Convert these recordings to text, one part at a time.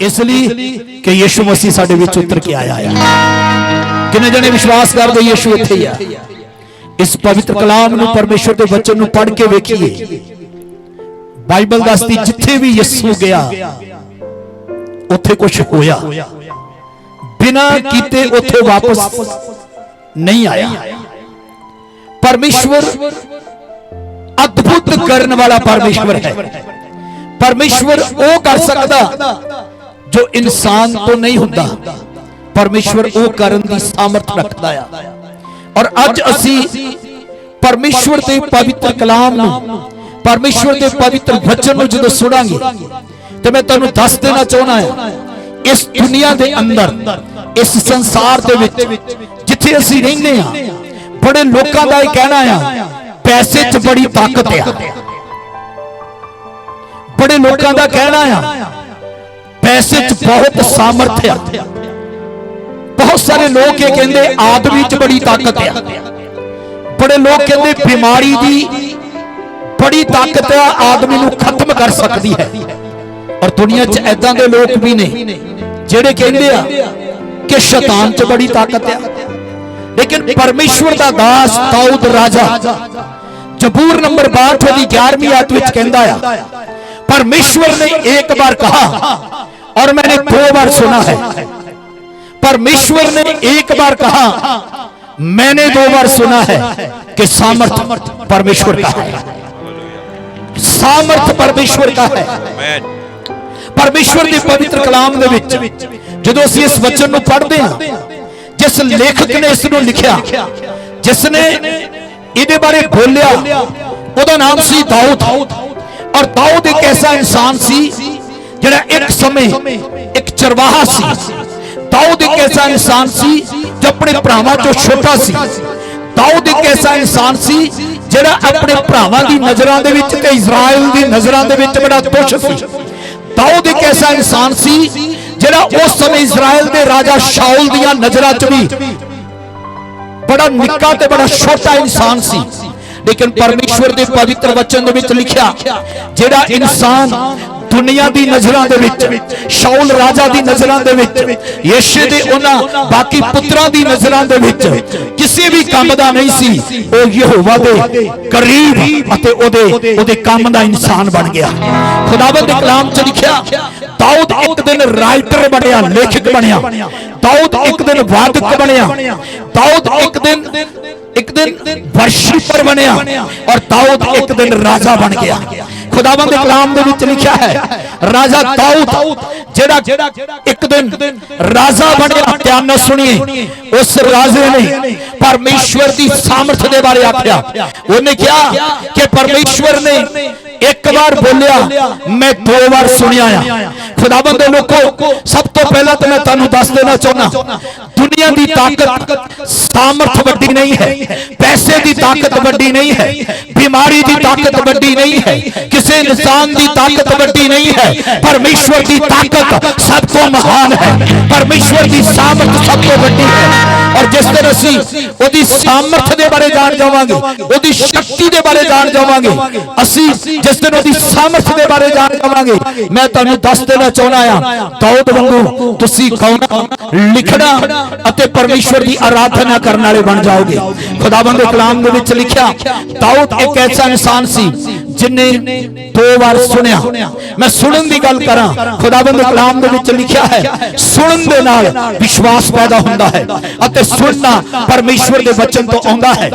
इसलिए कि यीशु मसीह साडे विच उतर के आया है। किन्ने जने विश्वास करदे यीशु इत्थे ही है। इस पवित्र कलाम नूं परमेश्वर दे वचन नूं पढ़ के वेखिए। बाइबल दसदी जिथे भी यीशु गया उत्थे कुछ होया, बिना कीते उत्थे वापस नहीं आया। परमेश्वर अद्भुत करने वाला परमेश्वर है। परमेश्वर वो कर सकता जो इंसान तो नहीं हुंदा। परमेश्वर वो करन दी सामर्थ रखता है। और अज असी परमेश्वर के पवित्र कलाम नूं, परमेश्वर के पवित्र वचन नूं जदों सुनांगे तो मैं तुहानूं दस देना चाहना है, इस दुनिया के अंदर, इस संसार दे विच जिथे असी रहिंदे हां, बड़े लोकां दा कहना है पैसे च बड़ी ताकत है। बड़े लोगों का कहना है पैसे च बहुत सामर्थ है। बहुत सारे लोग ये कहते आदमी च बड़ी ताकत है। बड़े लोग कहते बीमारी दी बड़ी ताकत है, आदमी नूं खत्म कर सकती है। और दुनिया च ऐदां दे लोग भी ने जेड़े कहते हैं कि शैतान च बड़ी ताकत है। लेकिन परमेश्वर दा दास दाऊद राजा जबूर नंबर 62 की 11वीं आयत विच कहंदा है, परमेश्वर ने एक बार कहा और मैंने 2 बार सुना है। परमेश्वर ने एक बार कहा, मैंने 2 बार सुना है कि सामर्थ परमेश्वर का है। सामर्थ परमेश्वर का है। परमेश्वर के पवित्र कलाम दे विच जदों असीं इस वचन नूं पढ़दे हां, जिस लेखक ने इस नूं लिखिया, जिसने इहदे बारे बोलिया, उहदा नाम सी दाऊद। और दाऊद एक ऐसा इंसान सी जिहड़ा एक समय एक चरवाहा सी। दाऊद एक ऐसा इंसान सी जो अपने भरावां चों छोटा सी। दाऊद एक ऐसा इंसान सी जिहड़ा अपने भरावां दी नज़रां दे विच ते इज़राइल दी नज़रां दे विच बड़ा तुच्छ सी। दाऊद एक ऐसा इंसान सी जिहड़ा उस समय इज़राइल दे राजा शाऊल दी नज़रां च भी बड़ा निक्का ते बड़ा छोटा इंसान सी। लेकिन परमेश्वर के पवित्र वचन दे विच लिखिया, जेड़ा इंसान दुनिया दी नज़रां दे विच, शाऊल राजा दी नज़रां दे विच, यीशु दे उन्हां बाकी पुत्रां दी नज़रां दे विच किसी भी काम दा नहीं सी, ओ यहोवा दे करीब अते ओदे काम दा इंसान बन गया। खुदावंद दे कलाम च लिखिया, दाऊद एक दिन राइटर बनया, लेखक बनया। दाऊद एक दिन वादक बनया। दाऊद एक दिन वर्शिपर बनया। और दाऊद एक दिन राजा बन गया। खुदावंद दे कलाम दे विच लिखा है, राजा दाऊद जेड़ा एक दिन राजा बनया। ध्यान नाल सुनिए, उस राजे ने परमेश्वर की सामर्थ दे बारे आख्या। उन्हें क्या कि परमेश्वर ने एक बार बोलिया, मैं 2 बार सुनिया। खुदावंद दे लोगों, सब तो पहला तो मैं तुहानूं दस देना चाहना, दुनिया की ताकत सामर्थ वड्डी नहीं है, पैसे की ताकत वड्डी नहीं है, बीमारी की ताकत वड्डी नहीं है, किसी इंसान की ताकत वड्डी नहीं है। परमेश्वर की ताकत सबको महान है। परमेश्वर की सामर्थ सबको वड्डी है। और जिस दिन असी ओदी सामर्थ दे बारे जान जावांगे, ओदी शक्ति दे बारे जान जावांगे, असी जिस दिन ओदी सामर्थ दे बारे जान जावांगे, मैं तुहानूं दस देना चाहना आ, दाऊद वांगू तुसी गाउणा, लिखना अते परमेश्वर की आराधना करने वाले बन जाओगे। खुदावंद दे कलाम दे विच लिखिया, दाऊद एक ऐसा इंसान सी जिन्हें 2 बार सुनिया। मैं सुनन की गल करा, खुदावंद दे कलाम दे विच लिखिया है, सुनन दे नाल विश्वास पैदा हुंदा है अते सुनना परमेश्वर दे वचन तो आउंदा है।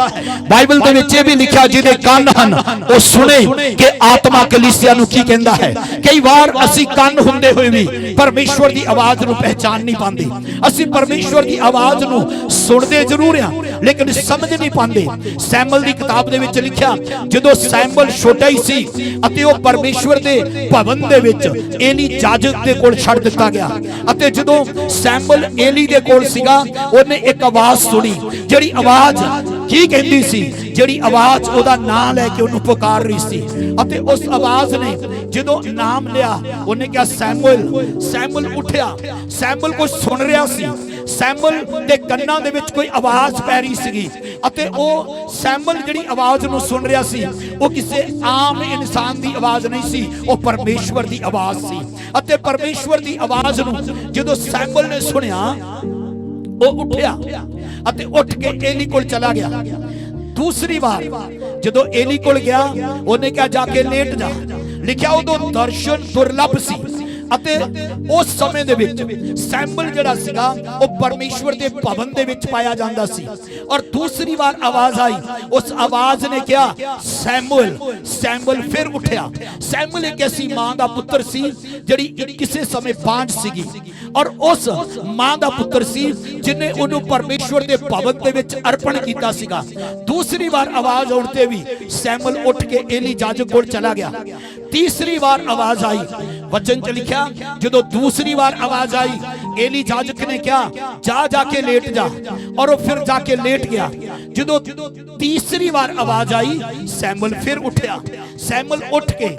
बाइबल दे विच भी लिखिया, जिहदे कान हन ओ सुने कि आत्मा कलीसिया नूं की कहंदा है। कई बार असी कान हुंदे होए भी परमेश्वर की आवाज नूं पहचान नहीं पांदे। असी परमेश्वर की आवाज नूं सुनदे जरूर हां लेकिन समझ नहीं पांदे। सैमुअल की किताब दे विच लिखिया, जदों सैमुअल छोटा ही सी अते ओ परमेश्वर दे भवन दे विच एली जाजक दे कोल छड़ दिता गया। अते जदों सैमुअल एली दे कोल सीगा, ओने एक आवाज सुनी, जेड़ी आवाज की कहती सी, जेड़ी आवाज ओदा नाम लेके ओनू पुकार रही सी। अते उस आवाज ने जदों नाम लिया, ओने कहा सैमुअल। सैमुअल उठया, सैमुअल को सुन रहा सी। सैमुअल दे कन्नां दे विच कोई आवाज पै रही सी अते ओ सैमुअल जिहड़ी आवाज नूं सुन रहा सी, ओ किसी आम इंसान दी आवाज नहीं सी, ओ परमेश्वर दी आवाज सी। ਅਤੇ ਪਰਮੇਸ਼ਵਰ ਦੀ ਆਵਾਜ਼ ਨੂੰ ਜਦੋਂ ਸੈਮੂਅਲ ਨੇ ਸੁਣਿਆ, ਉਹ ਉੱਠਿਆ ਅਤੇ ਉੱਠ ਕੇ ਏਲੀ ਕੋਲ ਚਲਾ ਗਿਆ। दूसरी बार जदों एली कोल गया, उन्हें कहा जाके लेट जा। लिखा उदों दर्शन दुर्लभ सी ਅਤੇ ਉਸ ਸਮੇਂ ਦੇ ਵਿੱਚ ਸੈਮੂਅਲ ਜਿਹੜਾ ਸੀਗਾ ਉਹ ਪਰਮੇਸ਼ਵਰ ਦੇ ਭਵਨ ਦੇ ਵਿੱਚ ਪਾਇਆ ਜਾਂਦਾ ਸੀ। ਔਰ ਦੂਸਰੀ ਵਾਰ ਆਵਾਜ਼ ਆਈ, ਉਸ ਆਵਾਜ਼ ਨੇ ਕਿਹਾ ਸੈਮੂਅਲ। ਸੈਮੂਅਲ ਫਿਰ ਉੱਠਿਆ। ਸੈਮੂਅਲ ਇੱਕ ਐਸੀ ਮਾਂ ਦਾ ਪੁੱਤਰ ਸੀ ਜਿਹੜੀ ਕਿਸੇ ਸਮੇਂ ਬਾਂਝ ਸੀਗੀ, ਔਰ ਉਸ ਮਾਂ ਦਾ ਪੁੱਤਰ ਸੀ ਜਿਨੇ ਉਹਨੂੰ ਪਰਮੇਸ਼ਵਰ ਦੇ ਭਵਨ ਦੇ ਵਿੱਚ ਅਰਪਣ ਕੀਤਾ ਸੀਗਾ। ਦੂਸਰੀ ਵਾਰ ਆਵਾਜ਼ ਆਉਣ ਤੇ ਵੀ ਸੈਮੂਅਲ ਉੱਠ ਕੇ ਏਲੀ ਜਾਜਕ ਕੋਲ ਚਲਾ ਗਿਆ। तीसरी बार आवाज आई, वचन च लिखा जदों दूसरी बार आवाज आई, एली जाजक ने कहा जा जाके लेट जा, और वो फिर जाके लेट गया। जदों तीसरी बार आवाज आई, सैमुअल फिर उठया। सैमुअल उठ के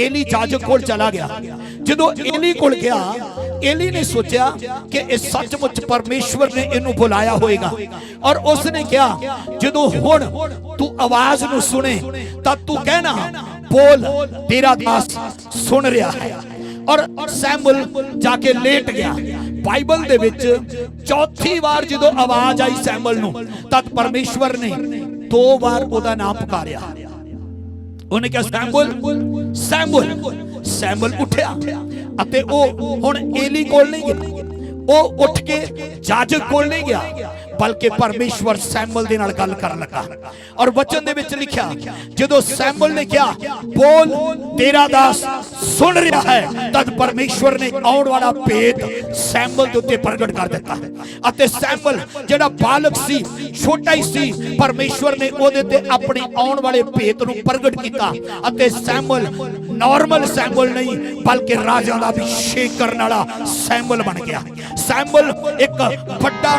एली जाजक कोल चला गया। जदों एली कोल गया, एली ने सोचा कि इस सचमुच परमेश्वर ने इन्हू बुलाया होएगा, और उसने कहा जदों हुण तू आवाज नू सुने तां तू कहना बोल, तेरा दास सुन रहा है। और सैमुअल जाके लेट गया। बाइबल दे विच चौथी बार जदों आवाज आई सैमुअल नू, तद परमेश्वर ने 2 बार ओदा नाम पुकारिया। उन्हें कहा सैमुअल सैमुअल। सैमुअल उठया अते ओ हुण एली कोल नहीं गया, ओ उठ के जाजक कोल नहीं गया, बल्कि परमेश्वर सैमुअल दे नाल गल करन लगा। और वचन दे विच लिखा जदों सैमुअल ने कहा बोल, तेरा दास सुन रहा है, तद परमेश्वर ने आउण वाला भेद सैमुअल दे उत्ते प्रगट कर दिता। अते सैमुअल जिहड़ा बालक सी, छोटा ही सी, परमेश्वर ने ओदे ते अपने आउण वाले भेद नूं प्रगट कीता। अते सैमुअल नॉर्मल सैमुअल नहीं, बल्कि राजा दा अभिषेक करने वाला सैमुअल बन गया। सैमुअल एक बड़ा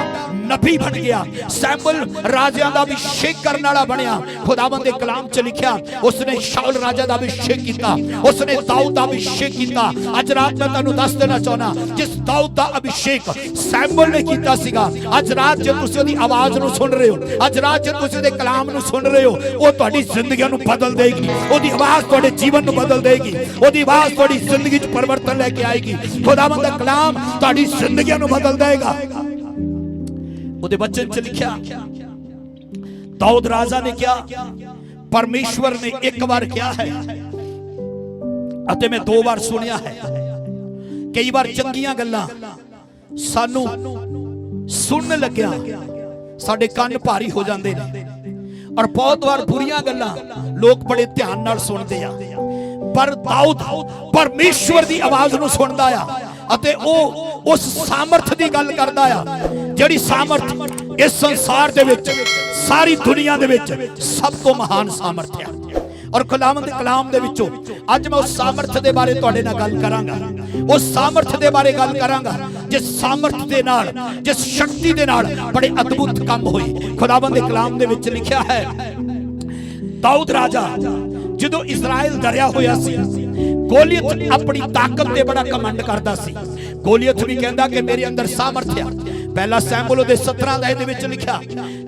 नबी बन गया। सैमुअल राजा दा अभिषेक करने वाला बनया। खुदावंद दे कलाम च लिखा उसने शाऊल राजा दा अभिषेक किया, उसने दाऊद दा अभिषेक किया। अज रात मैं तुहानू दस देना चाहना, जिस दाऊद दा अभिषेक सैमुअल ने किया सीगा, अज रात जब तुसीं ओदी आवाज नू सुन रहे हो, अज रात जब तुसीं ओदे कलाम नू सुन रहे हो, वो तुहाडी जिंदगी नू बदल देगी। ओदी आवाज तुहाडे जीवन नू बदल देगी। ओदी आवाज तुहाडी जिंदगी च परिवर्तन लेके आएगी। खुदावंद दा कलाम तुहाडी जिंदगी नू बदल देगा। उदे वचन च लिखा दाऊद राजा ने क्या, परमेश्वर ने एक बार क्या है अते मैं 2 बार सुनिया है। कई बार चंगियां गल्लां सानू सुनन लग्या साडे कान भारी हो जाते हैं, और बहुत बार बुरियां गल्लां लोग बड़े ध्यान नाल सुनते आ। पर दाऊद परमेश्वर दी आवाज नू सुनदा आ अते ओ उस सामर्थ दी गल करदा आ जिहड़ी सामर्थ इस संसार दे विच, सारी दुनिया दे विच सब तो महान सामर्थ है। और खुदावंद दे कलाम दे विचों अज मैं उस सामर्थ दे बारे तुहाडे नाल गल करांगा। उस सामर्थ दे बारे गल करांगा जिस सामर्थ दे नाल, जिस शक्ति दे नाल बड़े अद्भुत काम होए। खुदावंद दे कलाम दे विच लिखिया है दाऊद राजा जदों इजराइल डरिया होया सी, गोलियत अपनी ताकत ते बड़ा कमंड करदा सी। गोलियत भी कहंदा कि मेरे अंदर सामर्थ है। पहला सैमुअल दे 17 अध्याय दे विच लिखा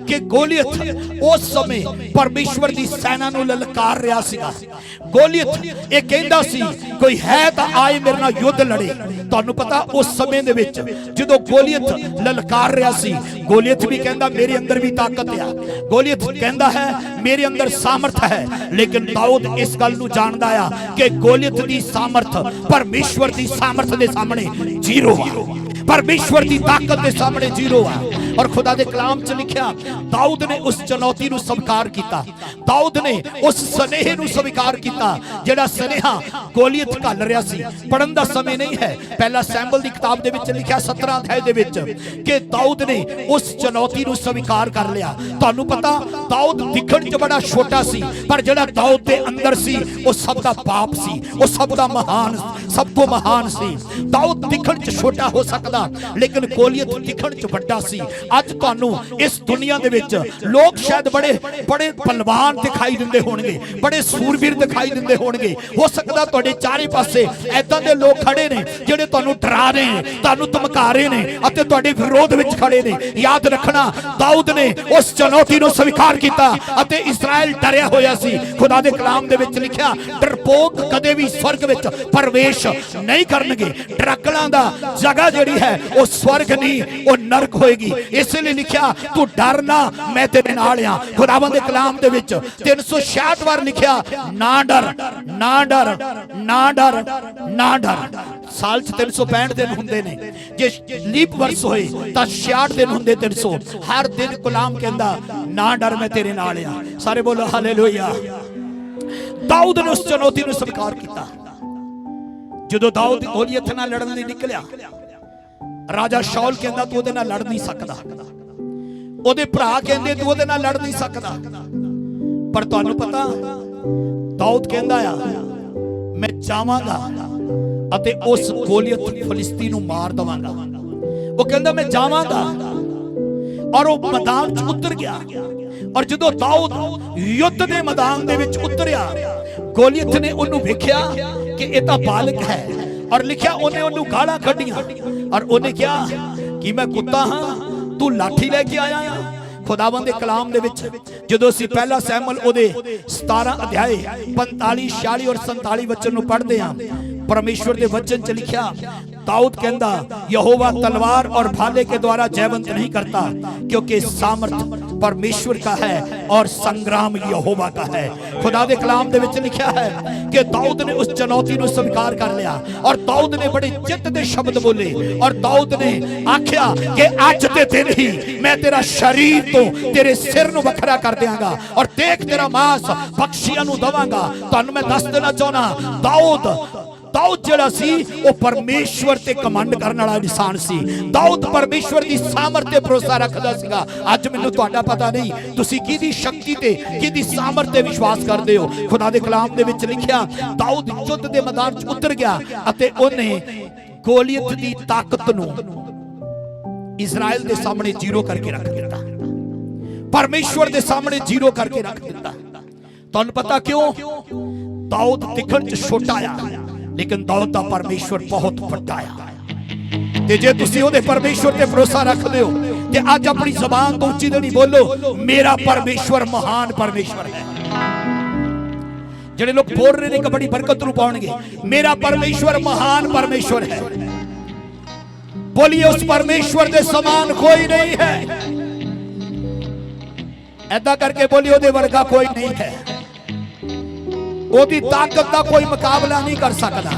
कि गोलियत उस समय परमेश्वर दी सेना नूं ललकार रहा सीगा। गोलियत ये कहंदा सी कोई है तां आए मेरे नाल युद्ध लड़े। तुहानूं पता उस समय दे विच जदों गोलियत ललकार रहा सी, गोलियत भी कहंदा मेरे अंदर भी ताकत है। गोलियत कहंदा है मेरे अंदर सामर्थ है, लेकिन दाऊद इस गल नूं जानदा आ कि गोलियत दी सामर्थ परमेश्वर दी सामर्थ दे सामने जीरो है। परमेश्वर की ताकत के सामने जीरो है। और खुदा दे कलाम च लिखा दाऊद ने उस चुनौती नूं स्वीकार किया। दाऊद ने उस स्नेह नूं स्वीकार किया जिहड़ा स्नेहा गोलियत घल रहा सी। पढ़न दा समय नहीं है, पहला सैमुअल दी किताब दे विच लिखा 17 अध्याय दे विच कि दाऊद ने उस चुनौती नूं स्वीकार कर लिया। तुहानूं पता दाऊद दिखण च बड़ा छोटा सी, पर जिहड़ा दाऊद दे अंदर सी वो सब दा बाप सी, वो सब दा महान, सब तो महान सी। दाऊद दिखण च छोटा हो सकदा, लेकिन गोलियत दिखण च बड़ा सी। ਅੱਜ ਤੁਹਾਨੂੰ ਇਸ ਦੁਨੀਆ ਦੇ ਵਿੱਚ ਲੋਕ ਸ਼ਾਇਦ ਬੜੇ ਬੜੇ ਪਹਿਲਵਾਨ ਦਿਖਾਈ ਦਿੰਦੇ ਹੋਣਗੇ, ਬੜੇ ਸੂਰਬੀਰ ਦਿਖਾਈ ਦਿੰਦੇ ਹੋਣਗੇ। ਹੋ ਸਕਦਾ ਤੁਹਾਡੇ ਚਾਰੇ ਪਾਸੇ ਐਦਾਂ ਦੇ ਲੋਕ ਖੜੇ ਨੇ ਜਿਹੜੇ ਤੁਹਾਨੂੰ ਡਰਾ ਰਹੇ ਨੇ, ਤੁਹਾਨੂੰ ਧਮਕਾ ਰਹੇ ਨੇ ਅਤੇ ਤੁਹਾਡੇ ਵਿਰੋਧ ਵਿੱਚ ਖੜੇ ਨੇ। ਯਾਦ ਰੱਖਣਾ, ਦਾਊਦ ਨੇ ਉਸ ਚੁਣੌਤੀ ਨੂੰ ਸਵੀਕਾਰ ਕੀਤਾ ਅਤੇ ਇਸਰਾਇਲ ਡਰਿਆ ਹੋਇਆ ਸੀ। ਖੁਦਾ ਦੇ ਕਲਾਮ ਦੇ ਵਿੱਚ ਲਿਖਿਆ, ਡਰਪੋਕ ਕਦੇ ਵੀ ਸਵਰਗ ਵਿੱਚ ਪ੍ਰਵੇਸ਼ ਨਹੀਂ ਕਰਨਗੇ। ਡਰਕਲਾਂ ਦਾ ਜਗ੍ਹਾ ਜਿਹੜੀ ਹੈ ਉਹ ਸਵਰਗ ਨਹੀਂ, ਉਹ ਨਰਕ ਹੋਏਗੀ। ਇਸ ਲਈ ਲਿਖਿਆ, ਤੂੰ ਡਰ ਨਾ, ਮੈਂ ਤੇਰੇ ਨਾਲ ਆ। ਖੁਦਾਵੰਦ ਦੇ ਕਲਾਮ ਦੇ ਵਿੱਚ 366 ਵਾਰ ਲਿਖਿਆ, ਨਾ ਡਰ, ਨਾ ਡਰ, ਨਾ ਡਰ, ਨਾ ਡਰ। ਸਾਲ 'ਚ 365 ਦਿਨ ਹੁੰਦੇ ਨੇ, ਜੇ ਲੀਪ ਵਰਸ ਹੋਏ ਤਾਂ 66 ਦਿਨ ਹੁੰਦੇ 300। ਹਰ ਦਿਨ ਗੁਲਾਮ ਕਹਿੰਦਾ, ਨਾ ਡਰ, ਮੈਂ ਤੇਰੇ ਨਾਲ ਆ। ਸਾਰੇ ਬੋਲੋ ਹਾਲੇਲੂਇਆ। ਦਾਊਦ ਨੇ ਉਸ ਚੁਣੌਤੀ ਨੂੰ ਸਵੀਕਾਰ ਕੀਤਾ। ਜਦੋਂ ਦਾਊਦ ਗੋਲੀਅਥ ਨਾਲ ਲੜਨ ਲਈ ਨਿਕਲਿਆ, ਰਾਜਾ ਸ਼ਾਉਲ ਕਹਿੰਦਾ ਤੂੰ ਉਹਦੇ ਨਾਲ ਲੜ ਨਹੀਂ ਸਕਦਾ, ਉਹਦੇ ਭਰਾ ਕਹਿੰਦੇ ਤੂੰ ਉਹਦੇ ਨਾਲ ਲੜ ਨਹੀਂ ਸਕਦਾ। ਪਰ ਤੁਹਾਨੂੰ ਪਤਾ, ਦਾਊਦ ਕਹਿੰਦਾ ਆ, ਮੈਂ ਜਾਵਾਂਗਾ ਅਤੇ ਉਸ ਗੋਲੀਅਥ ਫਲਿਸਤੀ ਨੂੰ ਮਾਰ ਦਵਾਂਗਾ। ਉਹ ਕਹਿੰਦਾ ਮੈਂ ਜਾਵਾਂਗਾ, ਔਰ ਉਹ ਮੈਦਾਨ 'ਚ ਉਤਰ ਗਿਆ। ਔਰ ਜਦੋਂ ਦਾਊਦ ਯੁੱਧ ਦੇ ਮੈਦਾਨ ਦੇ ਵਿੱਚ ਉਤਰਿਆ, ਗੋਲੀਅਥ ਨੇ ਉਹਨੂੰ ਵੇਖਿਆ ਕਿ ਇਹ ਤਾਂ ਬਾਲਕ ਹੈ, ਔਰ ਲਿਖਿਆ ਉਹਨੇ ਉਹਨੂੰ ਗਾਲਾਂ ਕੱਢੀਆਂ, ਔਰ ਉਹਨੇ ਕਿਹਾ ਕਿ ਮੈਂ ਕੁੱਤਾ ਹਾਂ, ਤੂੰ ਲਾਠੀ ਲੈ ਕੇ ਆਇਆ ਆ। ਖੁਦਾਵੰਦ ਦੇ ਕਲਾਮ ਦੇ ਵਿੱਚ ਜਦੋਂ ਅਸੀਂ ਪਹਿਲਾ ਸੈਮੂਅਲ ਉਹਦੇ 17 ਅਧਿਆਏ 45, 46 ਔਰ 47 ਵਚਨ ਨੂੰ ਪੜ੍ਹਦੇ ਹਾਂ, परमेश्वर के वचन च लिखा, दाऊद कहता, यहोवा तलवार और भाले के द्वारा जयवंत नहीं करता, क्योंकि सामर्थ परमेश्वर का है और संग्राम यहोवा का है। खुदा दे कलाम दे विच लिखा है कि दाऊद ने उस चुनौती को स्वीकार कर लिया, और दाऊद ने बड़े जित दे शब्द बोले, और दाऊद ने आख्या कि अज दे दिन ही मैं तेरा शरीर तो तेरे सिर नूं वखरा कर देंगा, और देख तेरा मांस पक्षियां नूं दवांगा। तुहानूं मैं दस देना चाहना, दाऊद जिहड़ा सी वो परमेश्वर ते कमांड करने वाला इंसान सी। दाऊद परमेश्वर की सामर्थ ते भरोसा रखदा सीगा। अज मैनूं तुहाडा पता नहीं तुसीं किहदी शक्ति ते किहदी सामर्थ ते विश्वास करदे हो। खुदा दे कलाम दे विच लिखिया, दाऊद युद्ध दे मैदान च उतर गया अते ओने गोलियत दी ताकत नूं इजराइल दे सामने जीरो करके रख दिता, परमेश्वर दे सामने जीरो करके रख दिता। तुहानूं पता क्यों? दाऊद दिखण च छोटा आ, लेकिन दाऊद दा परमेश्वर बहुत बड़ा आ। ते जे तुसीं ओहदे परमेश्वर ते भरोसा रखदे हो ते अज अपनी ज़बान तो उच्ची नहीं बोलो, मेरा परमेश्वर महान परमेश्वर है। जिहड़े लोग बोल रहे ने कि बड़ी बरकत नूं पाउणगे, मेरा परमेश्वर महान परमेश्वर है। बोलिए, उस परमेश्वर के समान कोई नहीं है। ऐसा करके बोलिए, ओहदे वर्गा कोई नहीं है, ओदी ताकत का कोई मुकाबला नहीं कर सकता।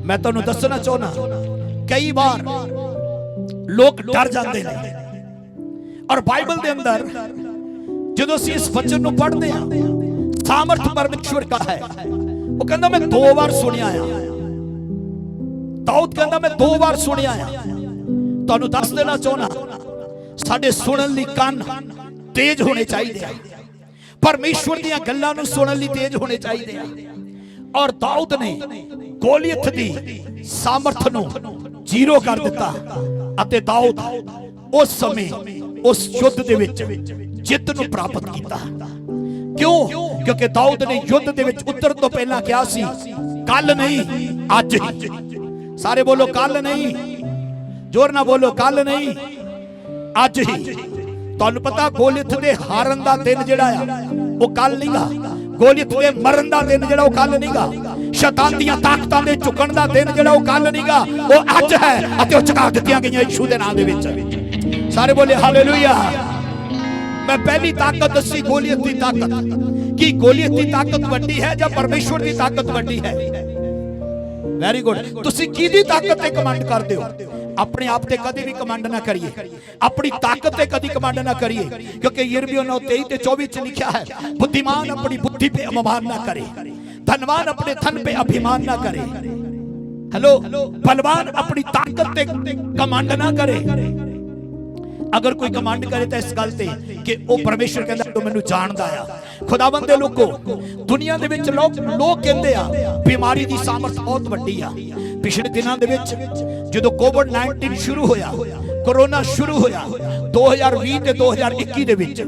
मैं तुहानूं दसना चाहना, कई बार लोग डर जाते हैं, और बाइबल के अंदर जो इस वचन नूं पढ़ते हैं, सामर्थ परमेश्वर का है। वो कहता मैं 2 बार सुनिया आ, दाऊद कहता मैं 2 बार सुनिया आ। तुहानूं दस देना चाहना, साडे सुनन लई कान तेज होने चाहिए, परमेश्वर दी गल्लां नूं सुनन लई तेज होने चाहिए। और दाऊद ने गोलियत दी सामर्थ नूं जीरो कर दिता, अते दाऊद उस समय उस युद्ध दे विच जित नूं प्राप्त कीता। क्यों? क्योंकि दाऊद ने युद्ध दे विच उतरन तो पहला कहा सी, कल नहीं अज ही। सारे बोलो कल नहीं, जोर ना बोलो कल नहीं अज ही। तुहानूं पता गोलियत दे हारन दा दिन जिहड़ा आ वो कल नहींगा, गोलियत दे मरन दा दिन जिहड़ा वो कल नहींगा, शैतान दीयां ताकतां दे झुकण दा दिन जिहड़ा वो कल नहींगा, वो अज है अते वो चुका दित्तियां गईयां यीशु दे नाम दे विच। सारे बोले हालेलुया। मैं पहली ताकत दसी गोलियत दी ताकत, कि गोलियत दी ताकत वड्डी है या परमेश्वर दी ताकत वड्डी है? Very good. तुसीं किहदी ताकत ते कमांड करदे हो? अपने आप ते कभी भी कमांड ना करिए, अपनी ताकत ते कभी कमांड ना करिए, क्योंकि यिर्मयाह 9:23-24 च लिखा है, बुद्धिमान अपनी बुद्धि पे अभिमान ना करे, धनवान अपने धन पे अभिमान ना करे। हेलो, बलवान अपनी ताकत ते कमांड ना करे। अगर कोई कमांड करे तो इस गल ते कि वो परमेश्वर कहता तो मैनू जानदा आ। खुदावंद दे लोगो, दुनिया दे विच लोग कहंदे आ बीमारी दी सामर्थ बहुत वड्डी आ, पिछले दिनों के जो कोविड-19 शुरू होया, कोरोना शुरू होया 2020 ते 2021 दे विच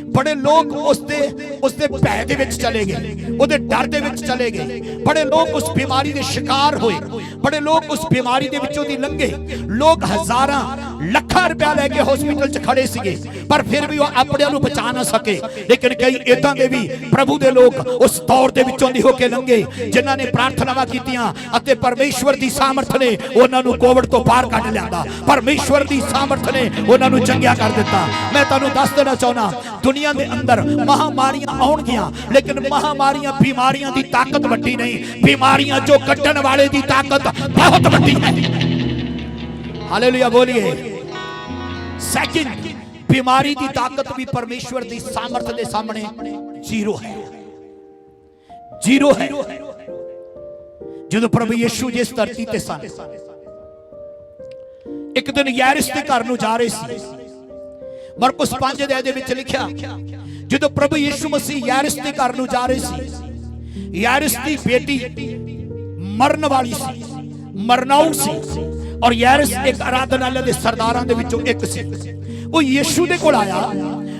बड़े लोग उसदे भय दे विच चले गए, उहदे डर दे विच चले गए। बड़े लोग उस बीमारी दे शिकार होए, बड़े लोग उस बीमारी दे विचों दी लंघे। लोग हज़ारां ਲੱਖਾਂ रुपया लैके हॉस्पिटल च खड़े सीगे, पर फिर भी वह अपने नूं बचा ना सके। लेकिन कई इदां दे भी प्रभु दे लोग उस दौर दे विचों दी होके लंघे, जिन्हां ने प्रार्थनावां कीतियां अते परमेश्वर दी सामर्थ ने उन्हां नूं कोविड तो बाहर कढ लिआंदा। परमेश्वर दी सामर्थ ने उन्हां नूं चंगिया कर दिता। मैं तुहानूं दस देना चाहुंदा, दुनिया दे अंदर महामारियां आउणगियां, लेकिन महामारियां बीमारियां दी ताकत वड्डी नहीं, बीमारियां जो कड्ढण वाले दी ताकत बहुत वड्डी है। हालेलुया बोलिए। सेकंड, बीमारी की ताकत भी परमेश्वर की सामर्थ के सामने जीरो है, जीरो है। जो प्रभु यीशु जिस धरती ते सन, एक दिन यारिस के घर नूं जा रहे सी। मरकुस 5 अध्याय दे विच लिखिया, जो प्रभु यीशु मसीह यारिस के घर नूं जा रहे सी, यारिस की बेटी मरन वाली सी, मरनाऊ सी, और यारिस एक आराधनालय के सरदारां दे विचों एक सी। वो यीशु दे कोल आया,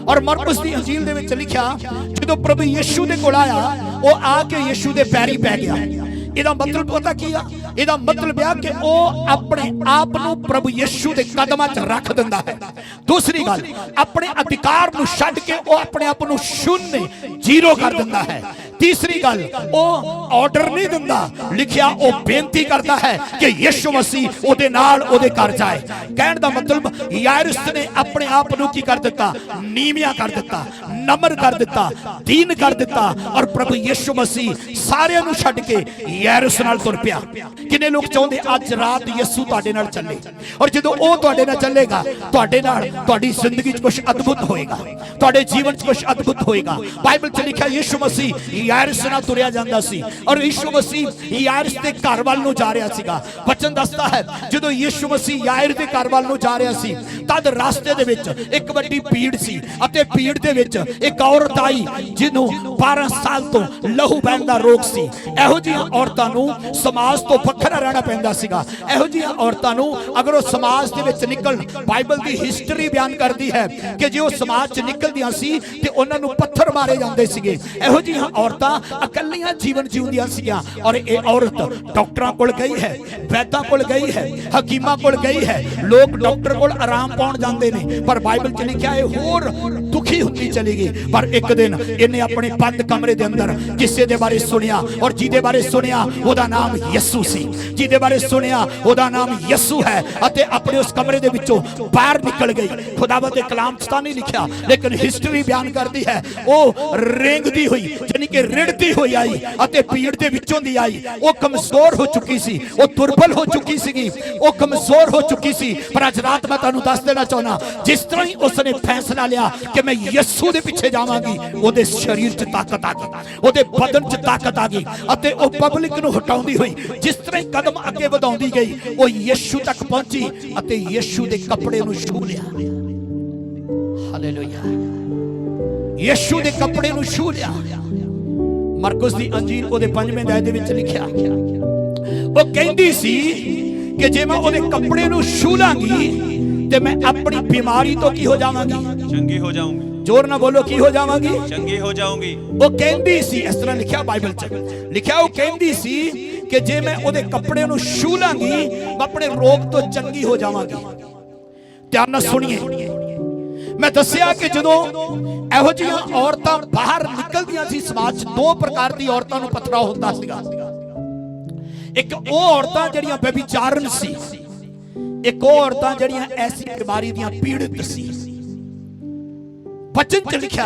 और मरकुस दी अंजील दे विच लिखिया, जो प्रभु यीशु दे कोल आया, वो आके यीशु दे पैरी पै गया। इहदा मतलब पता की आ? इहदा मतलब है कि वो अपने आप नूं प्रभु यीशु दे कदमां च रख दिंदा है। दूसरी गल, अपने अधिकार नूं छड्ड के वो अपने आप नूं शून्य जीरो कर दिंदा है। तीसरी गल, वो ऑर्डर नहीं दिंदा, लिखिया वो बेनती करता है कि यीशु मसीह ओदे नाल ओदे घर जाए। कहण दा मतलब यारिस ने अपने आप नूं की कर दिता, नीविया कर दिता, नम्र कर दिता, दीन कर दिता, और प्रभु यीशु मसीह सारियां नूं छड्ड के यारिस नाल तुर पिया। किन्ने लोग चाहुंदे अज रात यीशु तुहाडे नाल चले, और जदों ओ तुहाडे नाल चलेगा, तुहाडे नाल तुहाडी जिंदगी च कुछ अद्भुत होएगा, तुहाडे जीवन च कुछ अद्भुत होएगा। बाइबल च लिखिया यीशु मसीह यारिस नाल तुरिया जांदा सी, और यीशु मसीह यारिस दे घर वाल नूं जा रिहा सीगा। वचन दसदा है जदों यीशु मसीह यारिस दे घर वाल नूं जा रिहा सी, तद रास्ते दे विच एक वड्डी भीड़ सी, अते भीड़ दे विच एक औरत आई जिन्हों 12 साल तो लहू बहण दा रोग सी। इहो जिहियां औरतां नूं समाज तो वखरा रहना पैंदा सीगा। इहो जिहियां औरतां नूं अगर वो समाज दे विच निकल, बाइबल दी हिस्टरी बयान करदी है कि जे वो समाज च निकलदियां सी ते उन्हां नूं पत्थर मारे जांदे सीगे। इहो जिहियां औरतां अकलियां जीवन जीउंदियां सीगियां, और ये औरत डॉक्टरां कोल गई है, वैद्यां कोल गई है, हकीमां कोल गई है। लोग डॉक्टर कोल आराम पाउण जांदे ने, पर बाइबल च लिखिया है होर दुखी हुंदी चली गई। पर एक दिन इन्हें अपने बंद कमरे दे अंदर किसे दे बारे सुनिया, और जिहदे बारे सुनिया ओदा नाम यीशु सी, जिहदे बारे सुनिया ओदा नाम यीशु है, अते अपने उस कमरे दे विचों बाहर निकल गई। खुदावंद दे कलाम च तां नहीं लिखिया, लेकिन हिस्टरी बयान करदी है ओ रेंगदी हुई, यानी कि रिड़दी हुई आई, अते भीड़ दे विचों दी आई। वो कमजोर हो चुकी सी, वो दुर्बल हो चुकी सी, वो कमजोर हो चुकी सी। पर अज रात मैं तुहानूं दस देना चाहुंदा, जिस तरह ही उसने फैसला लिया कि मैं यीशु दे पिछे जावांगी, ओदे शरीर च ताकत आ गई, ओदे बदन च ताकत आ गई, अते ओ पब्लिक नूं हटाउंदी हुई जिस तरह कदम अगे वधाउंदी गई, वो यीशु तक पहुंची अते यीशु दे कपड़े नूं छू लिया। हालेलुया, यीशु दे कपड़े नूं छू लिया। मरकुस दी अंजील ओदे 5वें अध्याय दे विच लिखिया, वो कहंदी सी कि जे मैं ओदे कपड़े नूं छू लांगी ते मैं अपनी बीमारी तो की हो जावांगी, चंगी हो जाऊंगी। जोर ना बोलो, की हो जावांगी, चंगी हो जाऊंगी। वो कहंदी सी, इस तरह लिखिया बाइबल च लिखिया, वो कहंदी सी कि जे मैं ओदे कपड़े नूं छू लांगी मैं अपने रोग तो चंगी हो जावांगी। ध्यान नाल सुनिए, मैं दसिया कि जदों इहो जिहियां औरतां बाहर निकलदियां सी समाज, 2 प्रकार दी औरतां नूं पथरा हुंदा सीगा। एक वो औरतां जिहड़ियां व्यभिचारण सी, एक वो औरतां जिहड़ियां ऐसी बीमारी दियां पीड़ित सी। वचन च लिखिया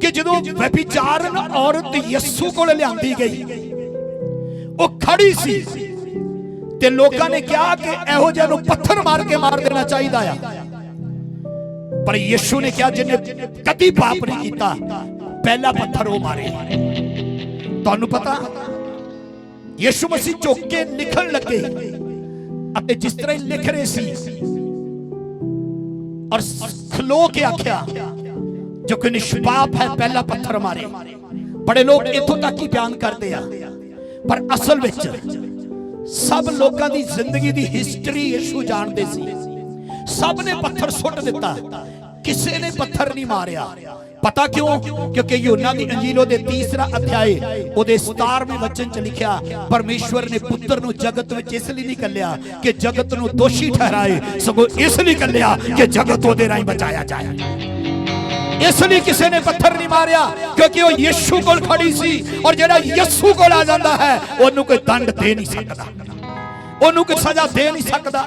कि जदों व्यभिचारण औरत यीशु कोल लिआंदी गई, वो खड़ी सी ते लोकां ने कहा कि इहो जिहा नूं पत्थर मार के मार देना चाहिदा आ, पर यीशु ने कहा जिन्हें कदी पाप नहीं किया पहला पत्थर वो मारे। तुहानूं पता यीशु मसीह झुक के लिखण लगे, अते जिस तरह लिख रहे सी और खलो के आख्या जो कि निष्पाप है पहला पत्थर मारे। बड़े लोग इथों तक ही बयान करते हैं, पर असल विच सब लोगों की जिंदगी की हिस्टरी यीशु जानते सी। सब ने पत्थर सुट दिता, किसी ने पत्थर नहीं मारिया। पता क्यों? क्योंकि यूहन्ना दी अंजील दे 3 अध्याय ओदे 17वें वचन च लिखिया, परमेश्वर ने पुत्र नूं जगत विच इसलिए नहीं कल्लिया कि जगत नूं दोषी ठहराए, सगों इसलिए कल्लिया कि जगत ओदे राहीं बचाया जाए। इसलिए किसी ने पत्थर नहीं मारिया क्योंकि वो यीशु कोल खड़ी सी, और जेड़ा यीशु कोल आ जाता है ओनू कोई दंड दे नहीं सकता, ओनू कोई सजा दे नहीं सकता।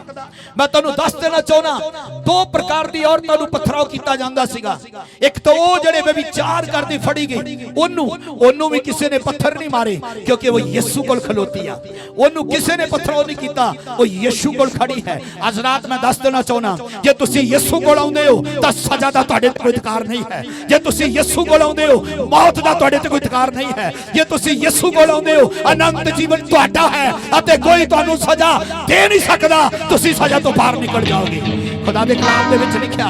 मैं तुहानू दस देना चाहना, 2 प्रकार दी औरतां नूं पथराव कीता जांदा सीगा। एक तो वो जेड़े व्यभिचार करदी फड़ी गई, ओनू भी किसी ने पत्थर नहीं मारे क्योंकि वो यीशु कोल खलोती आ। ओनू किसी ने पथराव नहीं कीता, वो यीशु कोल खड़ी है। आज रात मैं दस देना चाहना, जे तुसी यीशु कोल आउंदे हो तां सजा दा तुहाडे ते कोई अधिकार नहीं है। जे तुसी यीशु कोल आउंदे हो मौत दा तुहाडे ते कोई अधिकार नहीं है। जे तुसी यीशु कोल आउंदे हो अनंत जीवन तुहाडा है अते कोई तुहानू सजा दे नहीं सकता, तुसी सजा तो बाहर निकल जाओगे। खुदा दे कलाम दे विच लिखिया,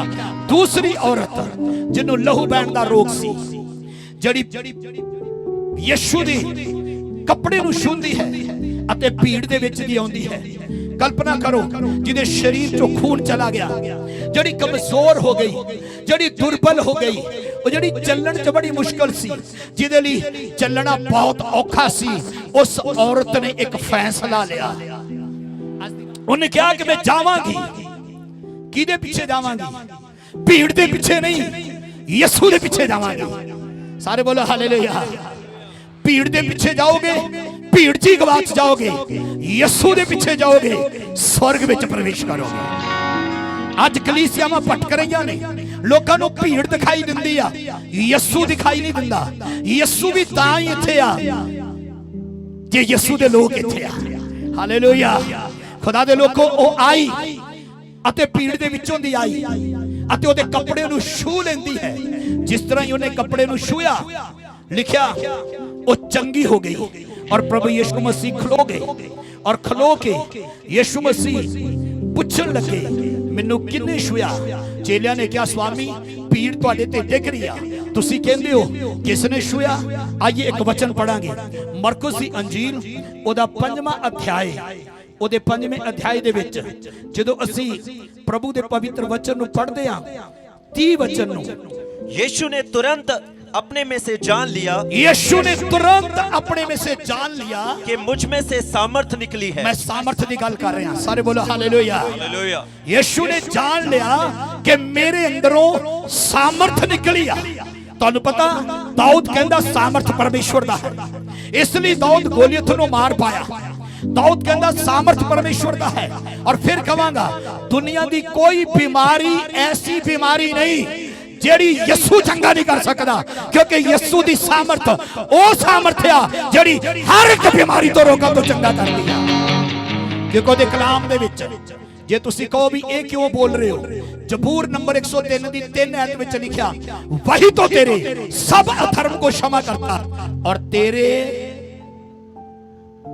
दूसरी औरत जिन्हों लहू बहन दा रोग सी, जड़ी यीशु दी कपड़े नूं छूंदी है अते भीड़ दे विच दी आउंदी है। कल्पना करो, जिहदे शरीर चों खून चला गया, जड़ी कमजोर हो गई, जड़ी दुर्बल हो गई, वो जड़ी चलण च बड़ी मुश्किल सी, जिहदे लई चलना बहुत औखा सी। उस औरत ने एक फैसला लिया। उन्हें कहा कि मैं जावांगी, किदे पीछे जावांगी? भीड़ दे पीछे नहीं, यीशु दे पीछे जावांगी। सारे बोलो हालेलुया। भीड़ दे पीछे जाओगे, भीड़ च गवाच जाओगे, यीशु दे पीछे जाओगे, स्वर्ग विच प्रवेश करोगे। अज कलीसियावां भटक रही ने, लोकां नूं भीड़ दिखाई दिंदी आ, यीशु दिखाई नहीं दिंदा। यीशु भी तां ही इत्थे आ जे यीशु दे लोग इत्थे आ। हालेलुया। खुदा दे लोगों, ओ आई अते भीड़ दे विचों दी आई अते ओदे कपड़े नूं छू लैंदी है। जिस तरह ही उन्हें कपड़े नूं छूया, लिखिया ओ चंगी हो गई। और प्रभु यीशु मसीह खलो गए, और खलो के यीशु मसीह पुछन लगे, मैनू किन्ने छूया? चेलियां ने कहा, स्वामी भीड़ तुहाडे ते डिग रही आ, तुसी कहंदे हो किसने छूया? आइए एक वचन पढ़ांगे, मरकुस दी अंजील ओदा 5वां अध्याय, ओदे 5वें अध्याय दे विच जदों असीं प्रभु दे पवित्र वचन नूं पढ़दे हां, 30 वचन नूं, यीशु ने तुरंत अपने में से जान लिया, यीशु ने तुरंत अपने में से जान लिया कि मुझ में से सामर्थ निकली है। मैं सामर्थ की गल कर रहा, सारे बोलो हालेलुया। हालेलुया। यीशु ने जान लिया कि मेरे अंदरों सामर्थ निकली आ। तुहानू पता, दाऊद कहंदा सामर्थ परमेश्वर दा है, इसलिए दाऊद गोलियत नूं मार पाया। दाऊद कहंदा सामर्थ परमेश्वर दा है। और फिर कहांगा, दुनिया दी कोई बीमारी ऐसी बीमारी नहीं जेड़ी यीशु चंगा नहीं कर सकता, क्योंकि यीशु दी सामर्थ ओ सामर्थ आ जेड़ी हर एक बीमारी तो रोका तो चंगा कर दिया। देखो ओदे कलाम दे विच जे तुसी कहो भी ए क्यों बोल रहे हो, जबूर नंबर 103 दी 3 आयत विच लिखिया, वही तो तेरे सब अधर्म को क्षमा करता और तेरे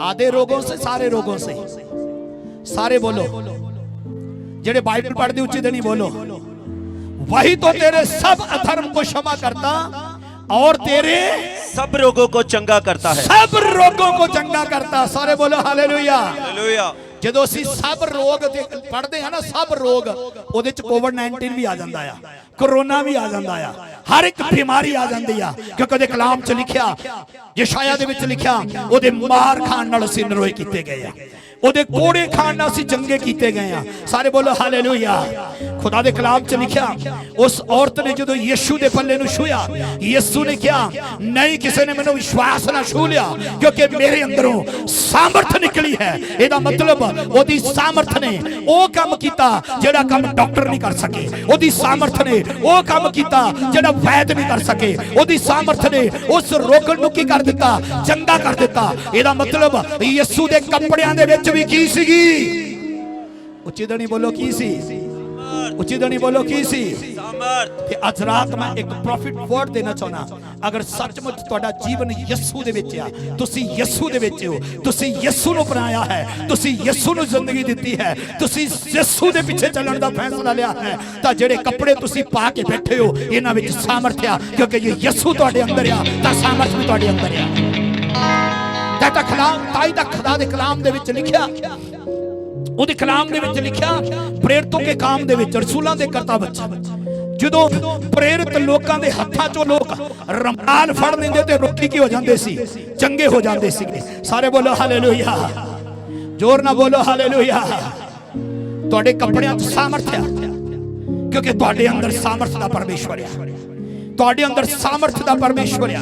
आधे रोगों से, सारे रोगों से, सारे बोलो, जेड़े बाइबल पढ़दे उच्ची दनी बोलो, वही तो तेरे सब अधर्म को क्षमा करता और तेरे सब रोगों को चंगा करता है। सब रोगों को चंगा करता। सारे बोलो हालेलुया। हालेलुया। ਜਦੋਂ ਅਸੀਂ सब रोग पढ़ते हैं ना, सब रोग ਉਹਦੇ ਚ कोविड-19 भी आ जाता है, कोरोना भी आ जाता है, हर एक बीमारी आ जाती है, क्योंकि ਉਹਦੇ कलाम च लिखिया, यशाया ਦੇ ਵਿੱਚ लिखिया, ਉਹਦੇ मार खाण ਨਾਲ ਅਸੀਂ ਨਰੋਏ ਕੀਤੇ ਗਏ ਆ, ਉਹਦੇ ਕੋੜੇ ਖਾਣ ਨਾਲ ਅਸੀਂ ਚੰਗੇ ਕੀਤੇ ਗਏ ਆ। ਸਾਰੇ ਬੋਲੋ ਹਾਲੇਲੂਇਆ। खुदा दे कलाम च लिखिया, उस औरत ने जो यीशु दे पल्ले नूं छूया, यीशु ने कहा, नहीं किसी ने मैनू विश्वास ना छू लिया, क्योंकि मेरे अंदरों सामर्थ निकली है। ਇਹਦਾ मतलब ਉਹਦੀ सामर्थ ने वो काम कीता जेड़ा काम डॉक्टर नहीं कर सके, ਉਹਦੀ सामर्थ ने वो काम कीता जेड़ा वैद नहीं कर सके, ਉਹਦੀ सामर्थ ने उस रोगन नूं की कर दिता, चंगा कर दिता। ਇਹਦਾ मतलब यीशु दे कपड़ियां दे विच भी की सीगी? उच्ची धनी बोलो की सी? उच्ची धनी बोलो की सी? सामर्थ। आज रात मैं एक प्रॉफिट वर्ड देना चाहना, अगर सचमुच तुहाडा जीवन यीशु दे विच आ, तुसी यीशु दे विच हो, तुसी यीशु नूं अपनाया है, तुसी यीशु नूं जिंदगी दित्ती है, तुसी यीशु दे पिछे चलण दा फैसला लिया है, तां जेड़े कपड़े तुसी पा के बैठे हो इन्हां विच सामर्थ आ, क्योंकि ये यीशु तुहाडे अंदर आ, तां सामर्थ भी तुहाडे अंदर आ। ਤਾਂ ਕਲਾਮ ਤਾਈ ਦਾ ਖੁਦਾ ਦੇ ਕਲਾਮ ਦੇ ਵਿੱਚ ਲਿਖਿਆ, ਉਹਦੇ ਕਲਾਮ ਦੇ ਵਿੱਚ ਲਿਖਿਆ ਪ੍ਰੇਰਿਤੋਂ ਕੇ ਕਾਮ ਦੇ ਵਿੱਚ, ਰਸੂਲਾਂ ਦੇ ਕਰਤਾ ਵਿੱਚ ਜਦੋਂ ਪ੍ਰੇਰਿਤ ਲੋਕਾਂ ਦੇ ਹੱਥਾਂ ਚੋਂ ਲੋਕ ਰਮਾਲ ਫੜ ਲੈਂਦੇ ਤੇ ਰੋਟੀ ਕੀ ਹੋ ਜਾਂਦੇ ਸੀ, ਚੰਗੇ ਹੋ ਜਾਂਦੇ ਸੀਗੇ। ਸਾਰੇ ਬੋਲੋ ਹਾਲੇਲੂਇਆ, ਜ਼ੋਰ ਨਾਲ ਬੋਲੋ ਹਾਲੇਲੂਇਆ। ਤੁਹਾਡੇ ਕੱਪੜਿਆਂ 'ਚ ਸਾਮਰਥ ਹੈ ਕਿਉਂਕਿ ਤੁਹਾਡੇ ਅੰਦਰ ਸਾਮਰਥ ਦਾ ਪਰਮੇਸ਼ਵਰ ਹੈ, ਤੁਹਾਡੇ अंदर सामर्थ ਦਾ परमेश्वर है।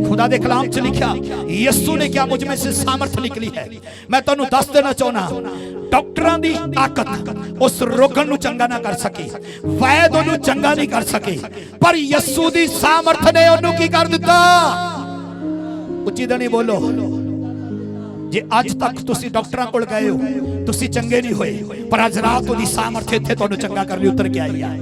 खुदा ਦੇ कलाम च लिखा यीशु ने क्या मुझ में से सामर्थ निकली है। मैं ਤੁਹਾਨੂੰ ਦੱਸ ਦੇਣਾ ਚਾਹੁੰਦਾ ਡਾਕਟਰਾਂ ਦੀ ਤਾਕਤ ਉਸ ਰੋਗਣ ਨੂੰ ਚੰਗਾ ਨਾ ਕਰ ਸਕੇ, ਵੈਦ ਉਹਨੂੰ ਚੰਗਾ ਨਹੀਂ ਕਰ ਸਕੇ, ਪਰ ਯਿਸੂ ਦੀ ਸਾਮਰਥ ਨੇ ਉਹਨੂੰ ਕੀ ਕਰ ਦਿੱਤਾ। ਉੱਚੀ ਦਣੀ ਬੋਲੋ। ਜੇ ਅੱਜ ਤੱਕ ਤੁਸੀਂ ਡਾਕਟਰਾਂ ਕੋਲ ਗਏ ਹੋ ਤੁਸੀਂ ਚੰਗੇ ਨਹੀਂ ਹੋਏ, ਪਰ ਅੱਜ ਰਾਤ ਉਹਦੀ ਸਾਮਰਥ ਇੱਥੇ ਤੁਹਾਨੂੰ ਚੰਗਾ ਕਰਨ ਲਈ ਉਤਰ ਕੇ ਆਈ ਹੈ।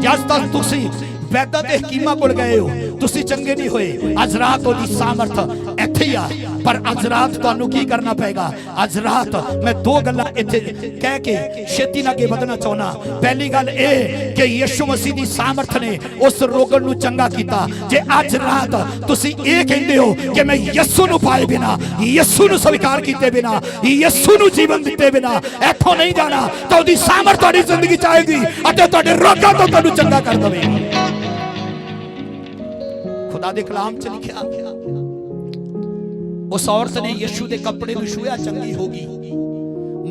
ਜੇ ਅੱਜ ਤੱਕ ਤੁਸੀਂ ਵੈਦਾਂ ਤੇ ਹਕੀਮਾਂ ਕੋਲ ਗਏ ਹੋ ਤੁਸੀਂ ਚੰਗੇ ਨਹੀਂ ਹੋਏ, ਅੱਜ ਰਾਤ ਉਹਦੀ ਸਾਮਰਥ ਇੱਥੇ ਹੀ ਆ। ਪਰ ਅੱਜ ਰਾਤ ਤੁਹਾਨੂੰ ਕੀ ਕਰਨਾ ਪਏਗਾ। ਅੱਜ ਰਾਤ ਮੈਂ ਦੋ ਗੱਲਾਂ ਇੱਥੇ ਕਹਿ ਕੇ ਛੇਤੀ ਨਾਲ ਅੱਗੇ ਵਧਣਾ ਚਾਹੁੰਦਾ। ਪਹਿਲੀ ਗੱਲ ਇਹ ਕਿ ਯਿਸੂ ਮਸੀਹ ਦੀ ਸਾਮਰਥ ਨੇ ਉਸ ਰੋਗਣ ਨੂੰ ਚੰਗਾ ਕੀਤਾ। ਜੇ ਅੱਜ ਰਾਤ ਤੁਸੀਂ ਇਹ ਕਹਿੰਦੇ ਹੋ ਕਿ ਮੈਂ ਯਿਸੂ ਨੂੰ ਪਾਏ ਬਿਨਾ, ਯਿਸੂ ਨੂੰ ਸਵੀਕਾਰ ਕੀਤੇ ਬਿਨਾ, ਯਿਸੂ ਨੂੰ ਜੀਵਨ ਦਿੱਤੇ ਬਿਨਾ ਇੱਥੋਂ ਨਹੀਂ ਜਾਣਾ, ਤਾਂ ਉਹਦੀ ਸਾਮਰਥ ਤੁਹਾਡੀ ਜ਼ਿੰਦਗੀ ਚ ਆਏਗੀ ਅਤੇ ਤੁਹਾਡੇ ਰੋਗਾਂ ਤੋਂ ਤੁਹਾਨੂੰ ਚੰਗਾ ਕਰ ਦੇਵੇਗੀ। खुदा दे कलाम च लिखा उस औरत ने यीशु दे कपड़े नूं छूया चंगी होगी।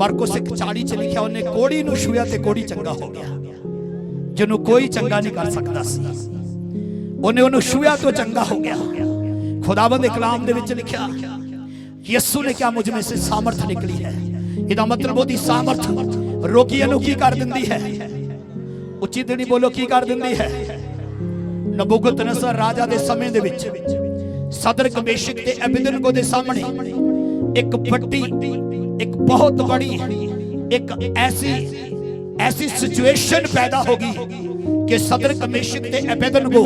मरकुस 1:40 च लिखा उन्हें कोड़ी नूं छूया ते कोड़ी चंगा हो गया। जिन्हों कोई चंगा नहीं कर सकता सी उन्हें उन्होंने छूया तो चंगा हो गया। खुदावंद दे कलाम दे विच लिखा यीशु ने क्या मुझ में से सामर्थ निकली है। इहदा मतलब ओदी सामर्थ रोगियां नूं की कर दिंदी है। उच्ची देनी बोलो की कर दिंदी है। नबूकदनेस्सर राजा दे समय दे विच सदरक मेशक ते अबेदनगो दे सामने एक बड़ी एक बहुत बड़ी एक ऐसी सिचुएशन पैदा होगी कि सदरक मेशक ते अबेदनगो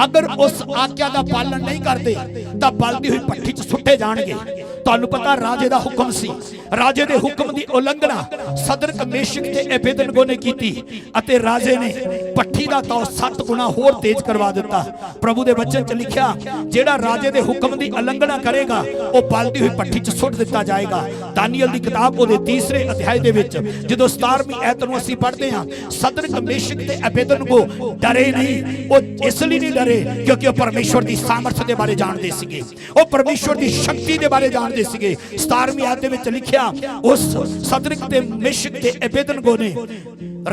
अगर उस आज्ञा का पालन नहीं करते तो बलदी हुई भट्ठी च सुट्टे जाणगे। ਤੁਹਾਨੂੰ ਪਤਾ ਰਾਜੇ ਦਾ ਹੁਕਮ ਸੀ, ਰਾਜੇ ਦੇ ਹੁਕਮ ਦੀ ਉਲੰਘਣਾ ਸਦਰਕ ਮੇਸ਼ਕ ਤੇ ਅਬੇਦਨਗੋ ਨੇ ਕੀਤੀ ਅਤੇ ਰਾਜੇ ਨੇ ਭੱਠੀ ਦਾ ਤੌ 7 ਗੁਣਾ ਹੋਰ ਤੇਜ਼ ਕਰਵਾ ਦਿੱਤਾ। ਪ੍ਰਭੂ ਦੇ ਵਚਨ ਚ ਲਿਖਿਆ ਜਿਹੜਾ ਰਾਜੇ ਦੇ ਹੁਕਮ ਦੀ ਉਲੰਘਣਾ ਕਰੇਗਾ ਉਹ ਬਲਦੀ ਹੋਈ ਭੱਠੀ ਚ ਸੁੱਟ ਦਿੱਤਾ ਜਾਏਗਾ। ਦਾਨੀਏਲ ਦੀ ਕਿਤਾਬ ਉਹਦੇ 3ਰੇ ਅਧਿਆਇ ਦੇ ਵਿੱਚ ਜਦੋਂ 17ਵੀਂ ਐਤ ਨੂੰ ਅਸੀਂ ਪੜ੍ਹਦੇ ਹਾਂ ਸਦਰਕ ਮੇਸ਼ਕ ਤੇ ਅਬੇਦਨਗੋ ਡਰੇ ਨਹੀਂ। ਉਹ ਇਸ ਲਈ ਨਹੀਂ ਡਰੇ ਕਿਉਂਕਿ ਉਹ ਪਰਮੇਸ਼ਵਰ ਦੀ ਸਾਮਰਥ ਦੇ ਬਾਰੇ ਜਾਣਦੇ ਸੀਗੇ, ਉਹ ਪਰਮੇਸ਼ਵਰ ਦੀ ਸ਼ਕਤੀ ਦੇ ਬਾਰੇ ਜਾਣਦੇ ਸੀਗੇ। 17ਵੀਂ ਆਇਤ ਦੇ ਵਿੱਚ ਲਿਖਿਆ ਉਸ ਸਦਰਕ ਤੇ ਮੇਸ਼ਕ ਤੇ ਅਬੇਦਨਗੋ ਨੇ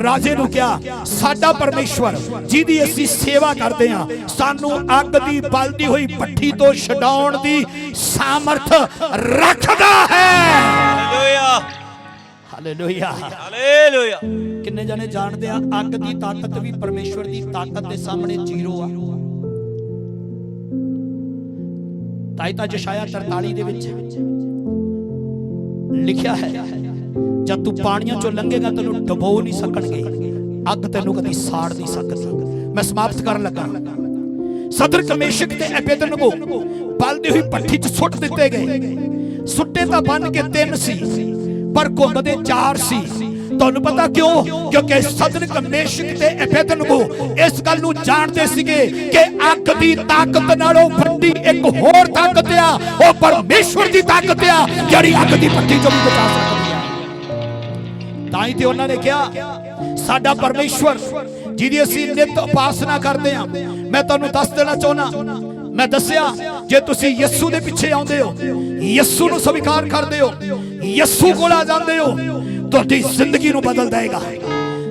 ਰਾਜੇ ਨੂੰ ਕਿਹਾ ਸਾਡਾ ਪਰਮੇਸ਼ਵਰ ਜਿਹਦੀ ਅਸੀਂ ਸੇਵਾ ਕਰਦੇ ਹਾਂ ਸਾਨੂੰ ਅੱਗ ਦੀ ਬਲਦੀ ਹੋਈ ਭੱਠੀ ਤੋਂ ਛਡਾਉਣ ਦੀ ਸਾਮਰਥ ਰੱਖਦਾ ਹੈ। Hallelujah hallelujah hallelujah. ਕਿੰਨੇ ਜਣੇ ਜਾਣਦੇ ਆ ਅੱਗ ਦੀ ਤਾਕਤ ਵੀ ਪਰਮੇਸ਼ਵਰ ਦੀ ਤਾਕਤ ਦੇ ਸਾਹਮਣੇ ਜ਼ੀਰੋ ਆ। ਤਾਈਤਾ ਯਸ਼ਾਇਆ 43 ਦੇ ਵਿੱਚ ਲਿਖਿਆ ਹੈ ਜਦ ਤੂੰ ਪਾਣੀਆਂ ਚੋਂ ਲੰਘੇਗਾ ਤੈਨੂੰ ਡੁਬੋ ਨਹੀਂ ਸਕਣਗੇ, ਅੱਗ ਤੈਨੂੰ ਕਦੀ ਸਾੜ ਨਹੀਂ ਸਕਦੀ। ਮੈਂ ਸਮਾਪਤ ਕਰਨ ਲੱਗਾ। ਸਦਰਕ ਮੇਸ਼ਕ ਤੇ ਅਬੇਦਨਗੋ ਬਲਦੀ ਹੋਈ ਭੱਠੀ 'ਚ ਸੁੱਟ ਦਿੱਤੇ ਗਏ। ਸੁੱਟੇ ਤਾਂ ਬਣ ਕੇ 3 ਸੀ ਪਰ ਘੁੰਮਦੇ 4 ਸੀ। ਤੁਹਾਨੂੰ ਪਤਾ ਕਿਉਂ? ਕਿਉਂਕਿ ਸਦਰਕ ਮੇਸ਼ਕ ਤੇ ਅਬੇਦਨਗੋ ਇਸ ਗੱਲ ਨੂੰ ਜਾਣਦੇ ਸੀਗੇ ਕਿ ਅੱਗ ਦੀ ਤਾਕਤ ਨਾਲੋਂ ਵੱਡੀ ਇੱਕ ਹੋਰ ਤਾਕਤ ਆ, ਉਹ ਪਰਮੇਸ਼ਵਰ ਦੀ ਤਾਕਤ ਆ ਜਿਹੜੀ ਅੱਗ ਦੀ ਭੱਠੀ ਚੋਂ ਵੀ ਬਚਾ ਸਕਦੀ ਆ। ਤਾਂ ਹੀ ਤੇ ਉਹਨਾਂ ਨੇ ਕਿਹਾ ਸਾਡਾ ਪਰਮੇਸ਼ਵਰ ਜਿਹਦੀ ਅਸੀਂ ਨਿਤ ਉਪਾਸਨਾ ਕਰਦੇ ਆ। ਮੈਂ ਤੁਹਾਨੂੰ ਦੱਸ ਦੇਣਾ ਚਾਹੁੰਦਾ, ਮੈਂ ਦੱਸਿਆ ਜੇ ਤੁਸੀਂ ਯਿਸੂ ਦੇ ਪਿੱਛੇ ਆਉਂਦੇ ਹੋ, ਯਿਸੂ ਨੂੰ ਸਵੀਕਾਰ ਕਰਦੇ ਹੋ, ਯਿਸੂ ਕੋਲ ਆ ਜਾਂਦੇ ਹੋ, ਤੁਹਾਡੀ ਜ਼ਿੰਦਗੀ ਨੂੰ ਬਦਲ ਦੇਗਾ।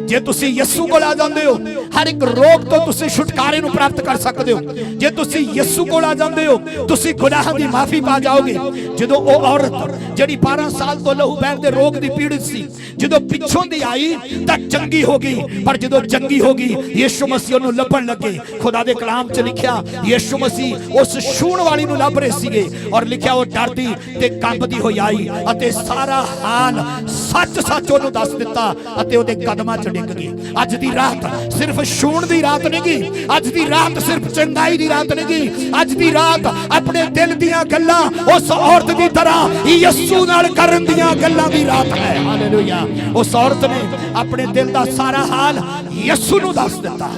ਜੇ ਤੁਸੀਂ ਯਿਸੂ ਕੋਲ ਆ ਜਾਂਦੇ ਹੋ ਹਰ ਇੱਕ ਰੋਗ ਤੋਂ ਤੁਸੀਂ ਛੁਟਕਾਰੇ ਨੂੰ ਪ੍ਰਾਪਤ ਕਰ ਸਕਦੇ ਹੋ। ਜੇ ਤੁਸੀਂ ਯਿਸੂ ਕੋਲ ਆ ਜਾਂਦੇ ਹੋ ਤੁਸੀਂ ਗੁਨਾਹਾਂ ਦੀ ਮਾਫੀ ਪਾ ਜਾਓਗੇ। ਜਦੋਂ ਉਹ ਔਰਤ ਜਿਹੜੀ 12 ਸਾਲ ਤੋਂ ਲਹੂ ਬਹਿਣ ਦੇ ਰੋਗ ਦੀ ਪੀੜਿਤ ਸੀ ਜਦੋਂ ਪਿੱਛੋਂ ਦੀ ਆਈ ਤਾਂ ਚੰਗੀ ਹੋ ਗਈ, ਪਰ ਜਦੋਂ ਚੰਗੀ ਹੋ ਗਈ ਯਿਸੂ ਮਸੀਹ ਉਹਨੂੰ ਲੱਭਣ ਲੱਗੇ। ਖੁਦਾ ਦੇ ਕਲਾਮ 'ਚ ਲਿਖਿਆ ਯਿਸੂ ਮਸੀਹ ਉਸ ਛੂਹਣ ਵਾਲੀ ਨੂੰ ਲੱਭ ਰਹੇ ਸੀਗੇ ਔਰ ਲਿਖਿਆ ਉਹ ਡਰਦੀ ਤੇ ਕੰਬਦੀ ਹੋਈ ਆਈ ਅਤੇ ਸਾਰਾ ਹਾਲ ਸੱਚ ਉਹਨੂੰ ਦੱਸ ਦਿੱਤਾ ਅਤੇ ਉਹਦੇ ਕਦਮਾਂ 'ਚ ਡਿੱਗ ਗਈ। ਅੱਜ ਦੀ ਰਾਤ ਸਿਰਫ ਛੂਹਣ ਦੀ ਰਾਤ ਨਹੀਂ ਗੀ, ਅੱਜ ਦੀ ਰਾਤ ਸਿਰਫ ਚੰਗਾਈ ਦੀ ਰਾਤ ਨਹੀਂ ਗੀ, ਅੱਜ ਦੀ ਰਾਤ ਆਪਣੇ ਦਿਲ ਦੀਆਂ ਗੱਲਾਂ ਉਸ ਔਰਤ ਦੀ ਤਰ੍ਹਾਂ ਯਿਸੂ ਨਾਲ ਕਰਨ ਦੀਆਂ ਗੱਲਾਂ ਦੀ ਰਾਤ ਹੈ। ਹਾਲੇਲੂਇਆ। ਉਸ ਔਰਤ ਨੇ ਆਪਣੇ ਦਿਲ ਦਾ ਸਾਰਾ ਹਾਲ ਯਿਸੂ ਨੂੰ ਦੱਸ ਦਿੱਤਾ।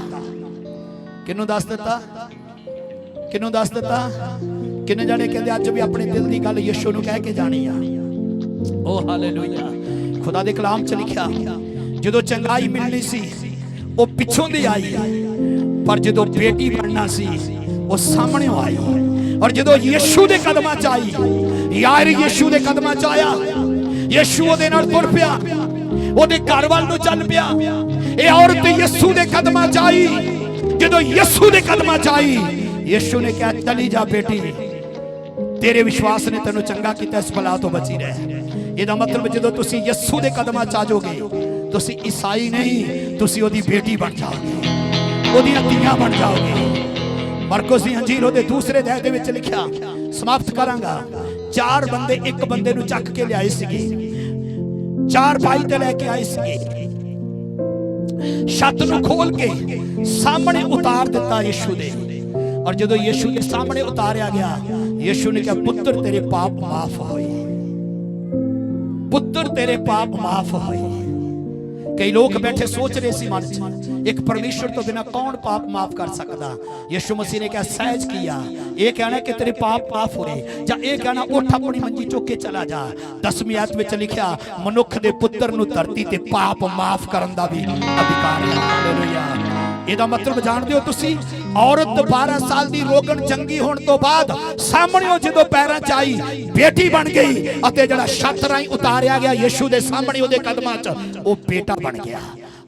ਕਿਹਨੂੰ ਦੱਸ ਦਿੱਤਾ? ਕਿਹਨੂੰ ਦੱਸ ਦਿੱਤਾ? किन्ने जाने कहते अज भी अपने दिल की गल यीशु नूं कह के जानी आ। ओ हालेलुया। खुदा दे कलाम च लिखिया जदों चंगाई मिलनी सी वो पिछों दी आई, पर जदों बेटी बनना सी वो सामने आई। और जदों यीशु दे कदमां च आई, यार यीशु दे कदमां च आया, यीशु ओदे नाल तुर पिया, ओदे घर वाल नूं चल पिया। ये औरत यीशु दे कदमां च आई, जदों यीशु दे कदमां च आई, यीशु ने कहा चली जा बेटी, तेरे विश्वास ने तेनों चंगा किया, इस बला तो बची रहे। ਇਹਦਾ मतलब ਜਦੋਂ ਤੁਸੀਂ ਯਿਸੂ ਦੇ ਕਦਮਾਂ ਚ ਆ ਜਾਓਗੇ, ਤੁਸੀਂ ਈਸਾਈ ਨਹੀਂ, ਤੁਸੀਂ ਉਹਦੀ ਬੇਟੀ ਬਣ ਜਾਓਗੇ, ਉਹਦੀਆਂ ਧੀਆਂ ਬਣ ਜਾਓਗੇ। ਮਰਕਸ ਦੀ ਅੰਜੀਲ ਉਹਦੇ ਦੂਸਰੇ ਅਧਿਆਇ ਦੇ ਵਿੱਚ ਲਿਖਿਆ, ਸਮਾਪਤ ਕਰਾਂਗਾ। 4 ਬੰਦੇ ਇੱਕ ਬੰਦੇ ਨੂੰ ਚੱਕ ਕੇ ਲਿਆਏ ਸੀਗੇ, 4 ਭਾਈ ਤੇ ਲੈ ਕੇ ਆਏ ਸੀਗੇ, ਛੱਤ ਨੂੰ ਖੋਲ ਕੇ ਸਾਹਮਣੇ ਉਤਾਰ ਦਿੱਤਾ ਯਿਸੂ ਦੇ। और जो यीशु के सामने उतारा गया, यीशु ने कहा पुत्र तेरे पाप माफ होए, पुत्र तेरे पाप माफ होए। कई लोग बैठे सोच रहे सी मन च, एक परमेश्वर तो बिना कौन पाप माफ कर सकता। यीशु मसीह ने कहा सहज किया, ये कहना कि तेरे पाप माफ होए, या ये कहना उठ अपनी मंजी चुक के चला जा। 10वीं आयत में लिखा मनुख दे पुत्र नूं धरती ते पाप माफ करन दा भी अधिकार है। हालेलुया। ਇਹਦਾ मतलब जानते हो तुसी, औरत 12 साल ਦੀ ਰੋਗਣ ਚੰਗੀ ਹੋਣ ਤੋਂ ਬਾਅਦ ਸਾਹਮਣੇ ਜਦੋਂ ਪੈਰਾਂ 'ਚ ਆਈ, ਬੇਟੀ ਬਣ ਗਈ, ਅਤੇ ਜਿਹੜਾ ਛੱਤ ਰਾਹੀਂ ਉਤਾਰਿਆ ਗਿਆ ਯਿਸੂ ਦੇ ਸਾਹਮਣੇ ਉਹਦੇ ਕਦਮਾਂ 'ਚ, ਉਹ ਬੇਟਾ ਬਣ ਗਿਆ,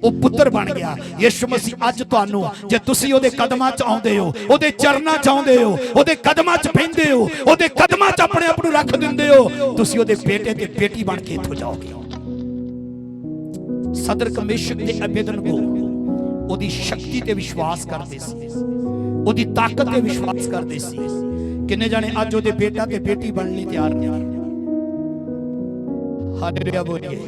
ਉਹ ਪੁੱਤਰ ਬਣ ਗਿਆ। ਯਿਸੂ ਮਸੀਹ ਅੱਜ ਤੁਹਾਨੂੰ, ਜੇ ਤੁਸੀਂ ਉਹਦੇ ਕਦਮਾਂ 'ਚ ਆਉਂਦੇ ਹੋ, ਉਹਦੇ ਚਰਨਾਂ 'ਚ ਆਉਂਦੇ ਹੋ, ਉਹਦੇ ਕਦਮਾਂ 'ਚ ਬਹਿੰਦੇ ਹੋ, ਉਹਦੇ ਕਦਮਾਂ 'ਚ ਆਪਣੇ ਆਪ ਨੂੰ ਰੱਖ ਦਿੰਦੇ ਹੋ, ਤੁਸੀਂ ਉਹਦੇ ਬੇਟੇ ਤੇ ਬੇਟੀ ਬਣ ਕੇ ਇੱਥੋਂ ਜਾਓਗੇ। ਸਦਰ ਕਮੇਸ਼ਕ ਤੇ ਅਬੇਦਨਗੋ ਉਹਦੀ ਸ਼ਕਤੀ ਤੇ ਵਿਸ਼ਵਾਸ ਕਰਦੇ ਸੀ, ਉਹਦੀ ਤਾਕਤ ਤੇ ਵਿਸ਼ਵਾਸ ਕਰਦੇ ਸੀ। ਕਿੰਨੇ ਜਾਣੇ ਅੱਜ ਉਹਦੇ ਬੇਟਾ ਤੇ ਬੇਟੀ ਬਣਨ ਲਈ ਤਿਆਰ ਨੇ? ਹਾਲੇਲੂਇਆ ਬੋਲੀਏ।